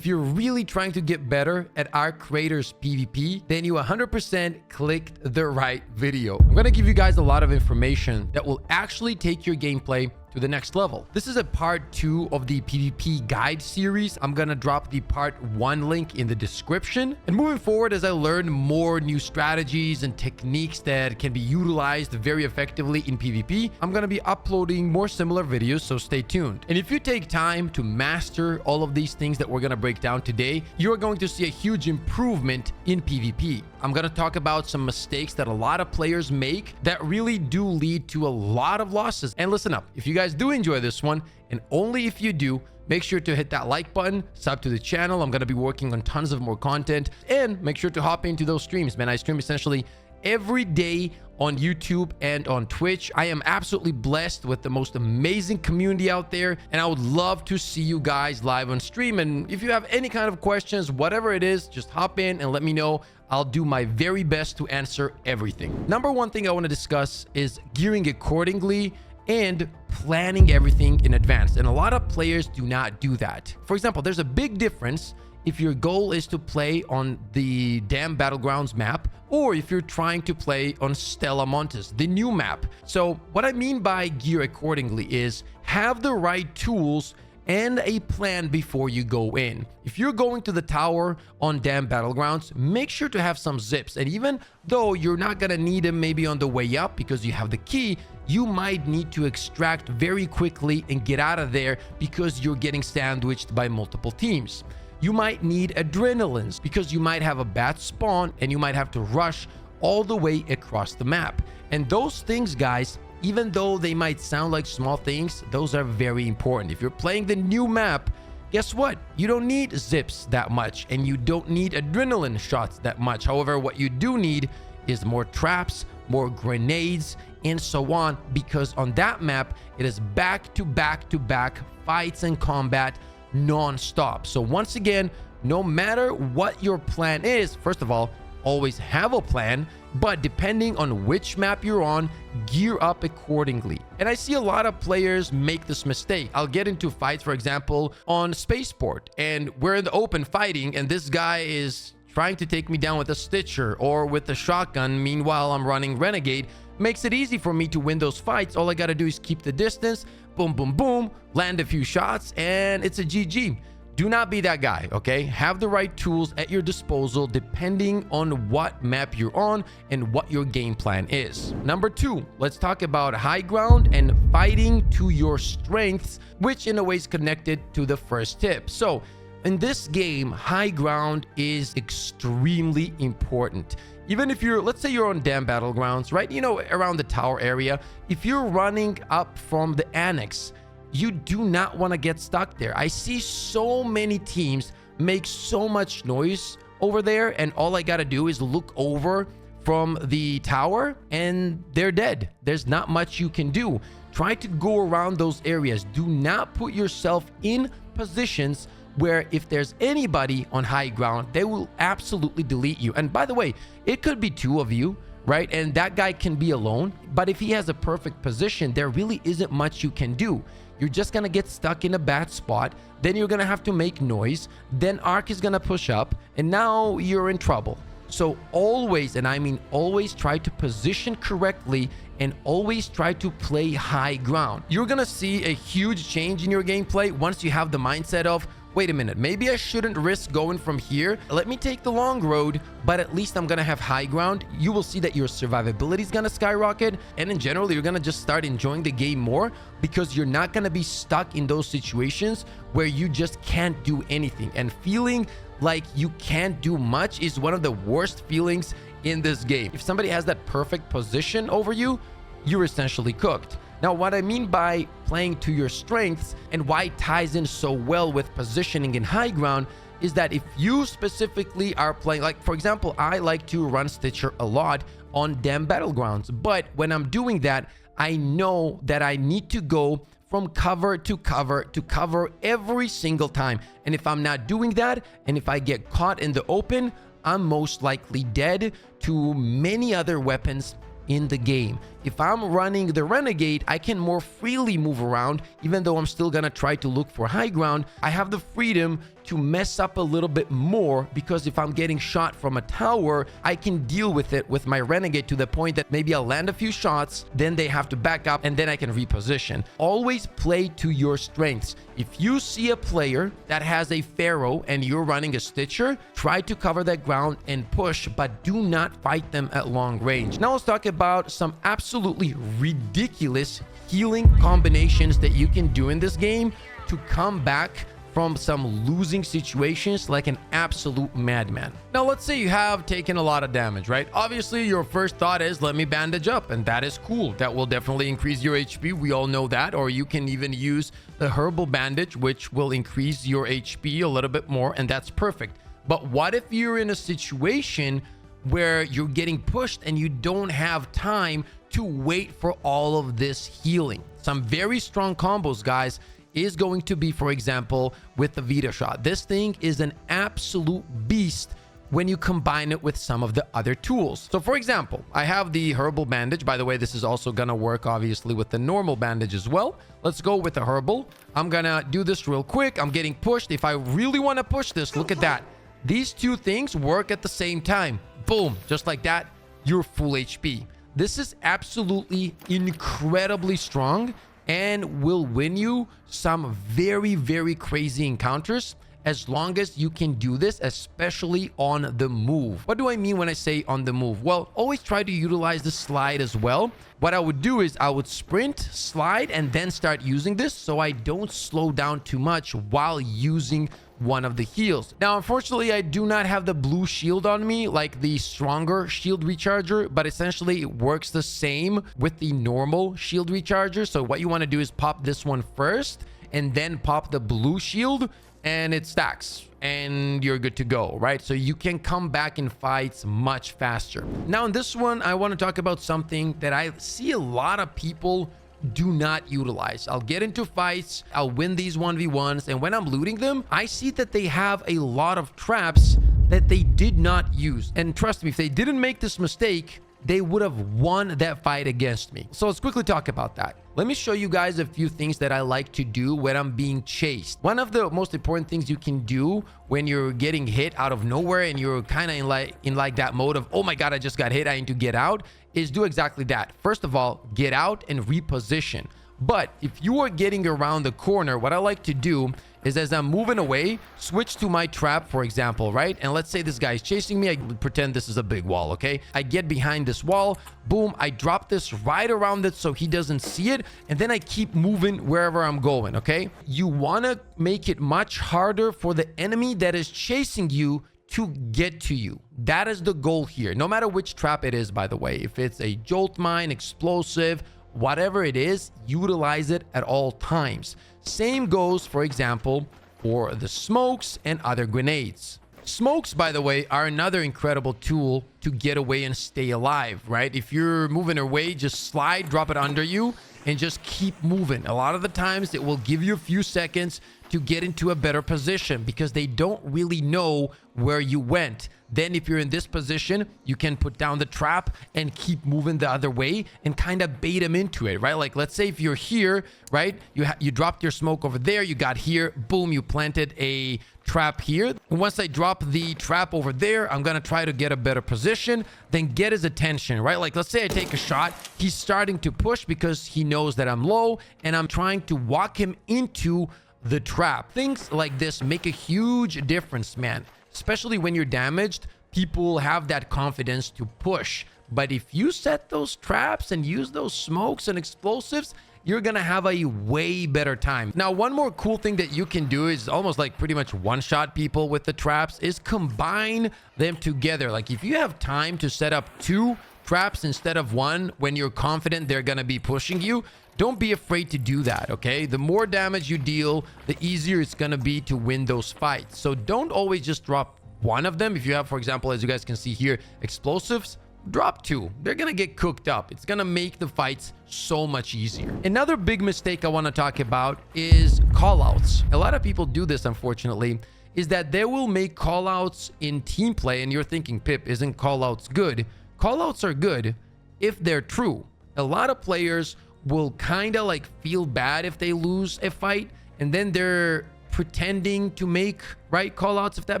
if you're really trying to get better at our creators PvP, then you 100% clicked the right video. I'm going to give you guys a lot of information that will actually take your gameplay to the next level. This is a part 2 of the PvP guide series. I'm gonna drop the part 1 link in the description. And moving forward, as I learn more new strategies and techniques that can be utilized very effectively in PvP, I'm gonna be uploading more similar videos, so stay tuned. And if you take time to master all of these things that we're gonna break down today, you're going to see a huge improvement in PvP. I'm gonna talk about some mistakes that a lot of players make that really do lead to a lot of losses. And listen up, if you guys do enjoy this one, and only if you do, make sure to hit that like button, sub to the channel. I'm going to be working on tons of more content, and make sure to hop into those streams, man. I stream essentially every day on YouTube and on Twitch. I am absolutely blessed with the most amazing community out there, and I would love to see you guys live on stream. And if you have any kind of questions, whatever it is, just hop in and let me know. I'll do my very best to answer everything. Number one thing I want to discuss is gearing accordingly and planning everything in advance. And a lot of players do not do that. For example, there's a big difference if your goal is to play on the damn Battlegrounds map, or if you're trying to play on Stella Montes, the new map. So what I mean by gear accordingly is have the right tools and a plan before you go in. If you're going to the tower on damn Battlegrounds, make sure to have some zips. And even though you're not gonna need them maybe on the way up because you have the key, you might need to extract very quickly and get out of there because you're getting sandwiched by multiple teams. You might need adrenalines because you might have a bad spawn and you might have to rush all the way across the map. And those things, guys, even though they might sound like small things, those are very important. If you're playing the new map, guess what? You don't need zips that much, and you don't need adrenaline shots that much. However, what you do need is more traps, more grenades, and so on, because on that map, it is back to back fights and combat non-stop. So once again, no matter what your plan is, first of all, always have a plan, but depending on which map you're on, gear up accordingly. And I see a lot of players make this mistake. I'll get into fights, for example, on Spaceport, and we're in the open fighting, and this guy is trying to take me down with a Stitcher or with a shotgun. Meanwhile, I'm running Renegade. Makes it easy for me to win those fights. All I gotta do is keep the distance, boom, boom, boom, land a few shots, and it's a GG. Do not be that guy, okay? Have the right tools at your disposal depending on what map you're on and what your game plan is. Number 2, let's talk about high ground and fighting to your strengths, which in a way is connected to the first tip. So in this game, high ground is extremely important. Even if you're, let's say you're on damn Battlegrounds, right? You know, around the tower area, if you're running up from the annex, you do not want to get stuck there. I see so many teams make so much noise over there, and all I got to do is look over from the tower and they're dead. There's not much you can do. Try to go around those areas. Do not put yourself in positions where if there's anybody on high ground, they will absolutely delete you. And by the way, it could be 2 of you, right? And that guy can be alone, but if he has a perfect position, there really isn't much you can do. You're just gonna get stuck in a bad spot, then you're gonna have to make noise, then Arc is gonna push up, and now you're in trouble. So always, and I mean always, try to position correctly and always try to play high ground. You're gonna see a huge change in your gameplay once you have the mindset of, wait a minute, maybe I shouldn't risk going from here. Let me take the long road, but at least I'm gonna have high ground. You will see that your survivability is gonna skyrocket, and in general, you're gonna just start enjoying the game more because you're not gonna be stuck in those situations where you just can't do anything. And feeling like you can't do much is one of the worst feelings in this game. If somebody has that perfect position over you, you're essentially cooked. Now, what I mean by playing to your strengths and why it ties in so well with positioning in high ground is that if you specifically are playing, like for example, I like to run Stitcher a lot on damn Battlegrounds, but when I'm doing that, I know that I need to go from cover to cover to cover every single time. And if I'm not doing that, and if I get caught in the open, I'm most likely dead to many other weapons in the game. if I'm running the Renegade, I can more freely move around. Even though I'm still gonna try to look for high ground, I have the freedom to mess up a little bit more, because if I'm getting shot from a tower, I can deal with it with my Renegade to the point that maybe I'll land a few shots, then they have to back up, and then I can reposition. Always play to your strengths. If you see a player that has a Pharaoh and you're running a Stitcher, try to cover that ground and push, but do not fight them at long range. Now let's talk about some absolutely ridiculous healing combinations that you can do in this game to come back from some losing situations like an absolute madman. Now, let's say you have taken a lot of damage, right? Obviously, your first thought is, let me bandage up, and that is cool. That will definitely increase your HP. We all know that. Or you can even use the herbal bandage, which will increase your HP a little bit more, and that's perfect. But what if you're in a situation where you're getting pushed and you don't have time to wait for all of this healing? Some very strong combos, guys, is going to be, for example, with the Vita shot. This thing is an absolute beast when you combine it with some of the other tools. So for example, I have the herbal bandage. By the way, this is also gonna work obviously with the normal bandage as well. Let's go with the herbal. I'm gonna do this real quick. I'm getting pushed. If I really want to push this, look at that. These two things work at the same time. Boom, just like that, you're full HP. This is absolutely incredibly strong and will win you some very, very crazy encounters as long as you can do this, especially on the move. What do I mean when I say on the move? Well, always try to utilize the slide as well. What I would do is I would sprint, slide, and then start using this so I don't slow down too much while using one of the heals. Now, unfortunately, I do not have the blue shield on me like the stronger shield recharger, but essentially it works the same with the normal shield recharger. So what you want to do is pop this one first and then pop the blue shield, and it stacks and you're good to go, right? So you can come back in fights much faster. Now in this one, I want to talk about something that I see a lot of people do not utilize. I'll get into fights, I'll win these 1v1s, and when I'm looting them, I see that they have a lot of traps that they did not use. And trust me, if they didn't make this mistake, they would have won that fight against me. So let's quickly talk about that. Let me show you guys a few things that I like to do when I'm being chased. One of the most important things you can do when you're getting hit out of nowhere and you're kind of in like that mode of, oh my God, I just got hit, I need to get out, is do exactly that. First of all, get out and reposition. But if you are getting around the corner, what I like to do is as I'm moving away, switch to my trap, for example, right? And let's say this guy is chasing me. I pretend this is a big wall, okay? I get behind this wall, boom, I drop this right around it so he doesn't see it, and then I keep moving wherever I'm going, okay? You want to make it much harder for the enemy that is chasing you to get to you. That is the goal here, no matter which trap it is, by the way. If it's a jolt mine, explosive, whatever it is, utilize it at all times. Same goes, for example, for the smokes and other grenades. Smokes, by the way, are another incredible tool to get away and stay alive, right? If you're moving away, just slide, drop it under you, and just keep moving. A lot of the times it will give you a few seconds to get into a better position because they don't really know where you went. Then if you're in this position, you can put down the trap and keep moving the other way and kind of bait them into it, right? Like, let's say if you're here, right? You dropped your smoke over there, you got here, boom, you planted a trap here. And once I drop the trap over there, I'm gonna try to get a better position, then get his attention, right? Like, let's say I take a shot, he's starting to push because he knows that I'm low, and I'm trying to walk him into the trap. Things like this make a huge difference, man. Especially when you're damaged, people have that confidence to push. But if you set those traps and use those smokes and explosives, you're gonna have a way better time. Now, one more cool thing that you can do is almost like pretty much one-shot people with the traps is combine them together. Like, if you have time to set up 2 traps instead of 1 when you're confident they're gonna be pushing you, don't be afraid to do that, okay? The more damage you deal, the easier it's gonna be to win those fights. So don't always just drop 1 of them. If you have, for example, as you guys can see here, explosives, drop 2. They're gonna get cooked up. It's gonna make the fights so much easier. Another big mistake I want to talk about is callouts. A lot of people do this, unfortunately, is that they will make callouts in team play, and you're thinking, Pip, isn't callouts good? Callouts are good if they're true. A lot of players will kind of like feel bad if they lose a fight, and then they're pretending to make right call outs, if that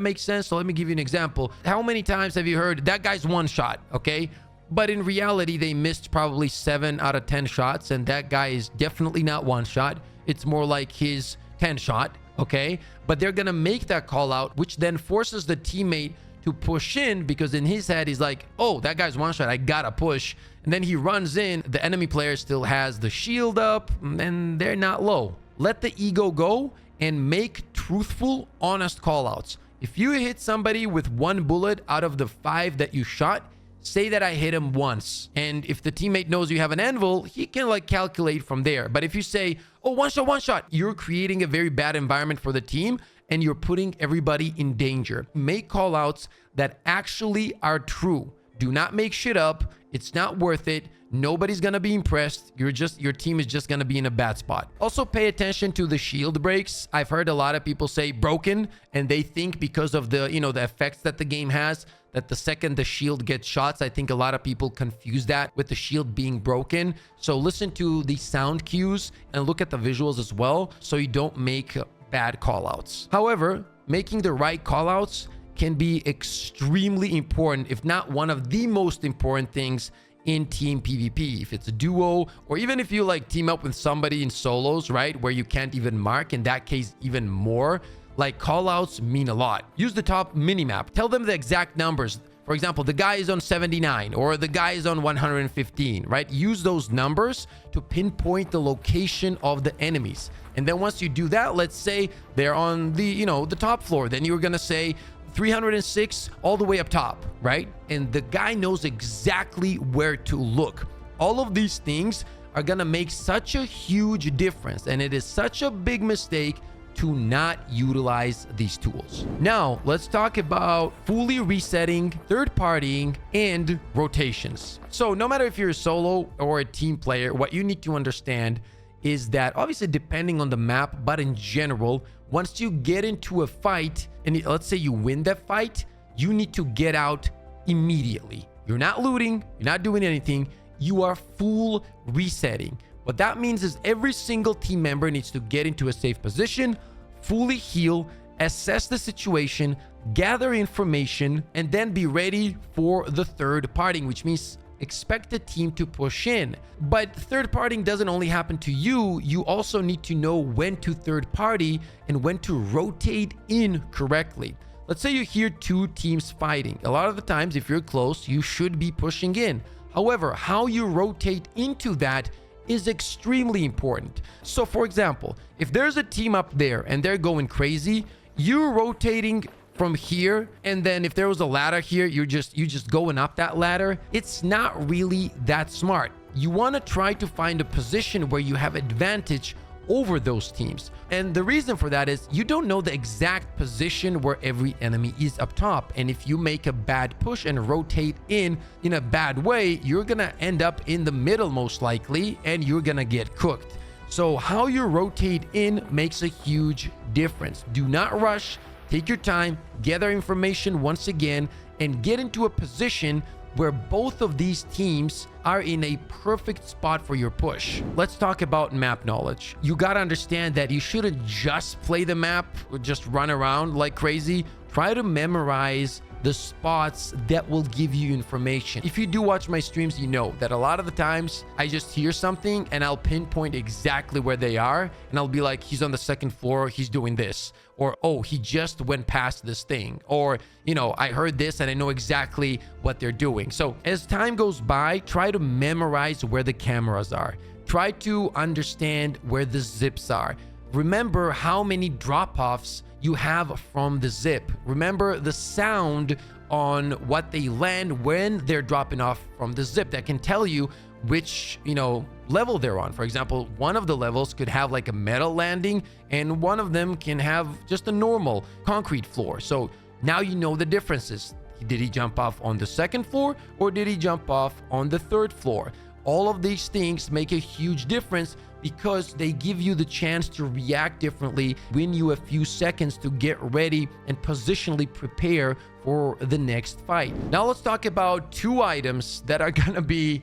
makes sense. So let me give you an example. How many times have you heard that guy's one shot? Okay, but in reality they missed probably 7 out of 10 shots, and that guy is definitely not one shot. It's more like his 10 shot. Okay, but they're gonna make that call out, which then forces the teammate to push in, because in his head he's like, oh, that guy's one shot, I gotta push. And then he runs in, the enemy player still has the shield up and they're not low. Let the ego go and make truthful, honest call outs. If you hit somebody with 1 bullet out of the 5 that you shot, say that I hit him once. And if the teammate knows you have an anvil, he can like calculate from there. But if you say, oh, one shot, you're creating a very bad environment for the team and you're putting everybody in danger. Make call outs that actually are true. Do not make shit up. It's not worth it. Nobody's gonna be impressed. Your team is just gonna be in a bad spot. Also pay attention to the shield breaks. I've heard a lot of people say broken, and they think because of the, you know, the effects that the game has, that the second the shield gets shots. I think a lot of people confuse that with the shield being broken. So listen to the sound cues and look at the visuals as well, so you don't make bad call outs. However, making the right call outs can be extremely important, if not one of the most important things in team PvP. If it's a duo, or even if you like team up with somebody in solos, right, where you can't even mark, in that case even more, like call outs mean a lot. Use the top minimap. Tell them the exact numbers. For example, the guy is on 79 or the guy is on 115, right? Use those numbers to pinpoint the location of the enemies. And then once you do that, let's say they're on the, you know, the top floor, then you're gonna say 306 all the way up top, right? And the guy knows exactly where to look. All of these things are gonna make such a huge difference, and it is such a big mistake to not utilize these tools. Now, let's talk about fully resetting, third partying, and rotations. So no matter if you're a solo or a team player, what you need to understand is that, obviously depending on the map, but in general, once you get into a fight and let's say you win that fight, you need to get out immediately. You're not looting, you're not doing anything, you are full resetting. What that means is every single team member needs to get into a safe position, fully heal, assess the situation, gather information, and then be ready for the third partying, which means expect the team to push in. But third partying doesn't only happen to you. You also need to know when to third party and when to rotate in correctly. Let's say you hear 2 teams fighting. A lot of the times, if you're close, you should be pushing in. However, how you rotate into that is extremely important. So for example, if there's a team up there and they're going crazy, you're rotating from here, and then if there was a ladder here, you're just going up that ladder. It's not really that smart. You want to try to find a position where you have advantage over those teams. And the reason for that is you don't know the exact position where every enemy is up top. And if you make a bad push and rotate in a bad way, you're gonna end up in the middle most likely, and you're gonna get cooked. So how you rotate in makes a huge difference. Do not rush. Take your time, gather information once again, and get into a position where both of these teams are in a perfect spot for your push. Let's talk about map knowledge. You gotta understand that you shouldn't just play the map or just run around like crazy. Try to memorize the spots that will give you information. If you do watch my streams, you know that a lot of the times I just hear something and I'll pinpoint exactly where they are, and I'll be like, he's on the 2nd floor, he's doing this, or oh, he just went past this thing, or you know, I heard this and I know exactly what they're doing. So as time goes by, try to memorize where the cameras are. Try to understand where the zips are. Remember how many drop-offs you have from the zip. Remember the sound on what they land when they're dropping off from the zip. That can tell you which, you know, level they're on. For example, one of the levels could have like a metal landing, and one of them can have just a normal concrete floor. So now you know the differences. Did he jump off on the 2nd floor, or did he jump off on the 3rd floor? All of these things make a huge difference because they give you the chance to react differently, win you a few seconds to get ready and positionally prepare for the next fight. Now let's talk about 2 items that are gonna be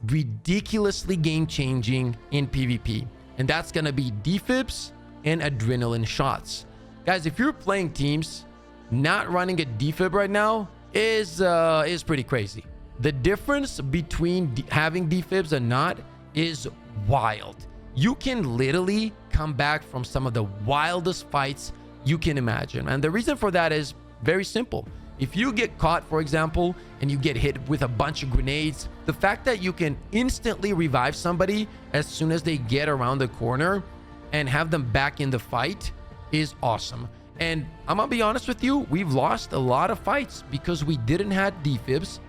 ridiculously game-changing in PvP. And that's going to be defibs and adrenaline shots. Guys, if you're playing teams, not running a defib right now is pretty crazy. The difference between having defibs and not is wild. You can literally come back from some of the wildest fights you can imagine. And the reason for that is very simple. If you get caught, for example, and you get hit with a bunch of grenades, the fact that you can instantly revive somebody as soon as they get around the corner and have them back in the fight is awesome. And I'm gonna be honest with you, we've lost a lot of fights because we didn't have defibs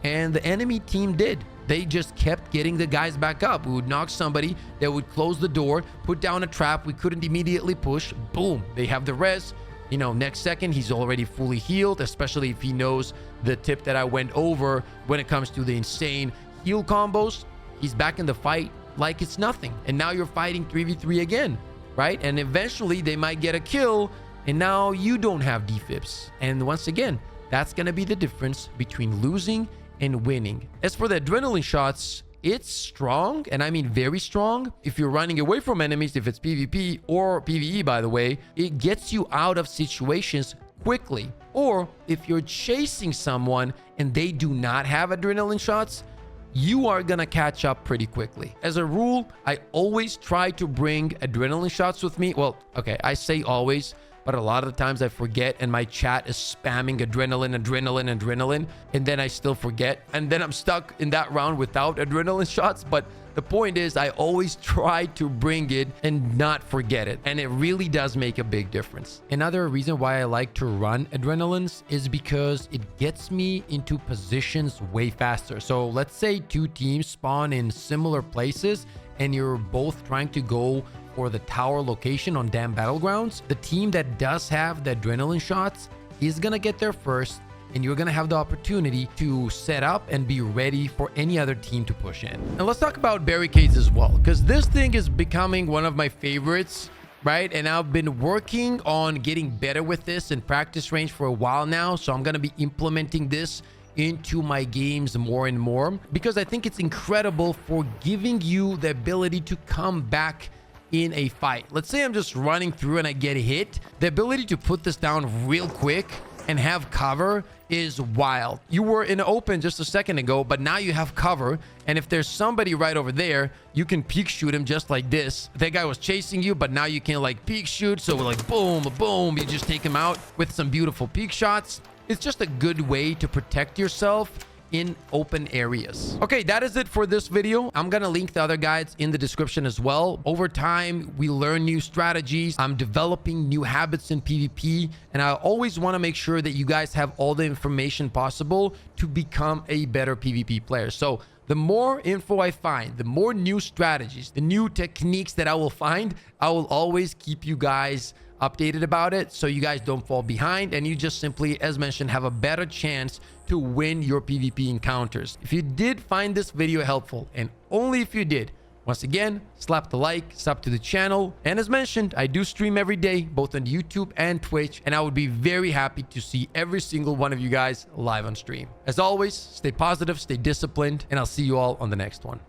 and the enemy team did. They just kept getting the guys back up. We would knock somebody, they would close the door, put down a trap, we couldn't immediately push, boom, they have the res. You know, next second, he's already fully healed, especially if he knows the tip that I went over when it comes to the insane heal combos. He's back in the fight like it's nothing. And now you're fighting 3v3 again, right? And eventually they might get a kill, and now you don't have defibs. And once again, that's going to be the difference between losing and winning. As for the adrenaline shots, it's strong, and I mean very strong. If you're running away from enemies, if it's PvP or PvE, by the way, it gets you out of situations quickly. Or if you're chasing someone and they do not have adrenaline shots, you are gonna catch up pretty quickly. As a rule, I always try to bring adrenaline shots with me. Well, okay, I say always, but a lot of the times I forget and my chat is spamming adrenaline, and then I still forget. And then I'm stuck in that round without adrenaline shots. But the point is, I always try to bring it and not forget it. And it really does make a big difference. Another reason why I like to run adrenalines is because it gets me into positions way faster. So let's say two teams spawn in similar places and you're both trying to go for the tower location on damn battlegrounds. The team that does have the adrenaline shots is gonna get there first, and you're gonna have the opportunity to set up and be ready for any other team to push in. And let's talk about barricades as well, because this thing is becoming one of my favorites, right? And I've been working on getting better with this in practice range for a while now, so I'm gonna be implementing this into my games more and more, because I think it's incredible for giving you the ability to come back in a fight. Let's say I'm just running through and I get hit. The ability to put this down real quick and have cover is wild. You were in open just a second ago, but now you have cover. And if there's somebody right over there, you can peek shoot him just like this. That guy was chasing you, but now you can like peek shoot. So we're like, boom, boom. You just take him out with some beautiful peek shots. It's just a good way to protect yourself in open areas. Okay, that is it for this video. I'm gonna link the other guides in the description as well. Over time, we learn new strategies. I'm developing new habits in PvP, and I always want to make sure that you guys have all the information possible to become a better PvP player. So the more info I find, the more new strategies, the new techniques that I will find, I will always keep you guys updated about it, so you guys don't fall behind and you just simply, as mentioned, have a better chance to win your PvP encounters. If you did find this video helpful, and only if you did, once again, slap the like, sub to the channel, and as mentioned, I do stream every day, both on YouTube and Twitch, and I would be very happy to see every single one of you guys live on stream. As always, stay positive, stay disciplined, and I'll see you all on the next one.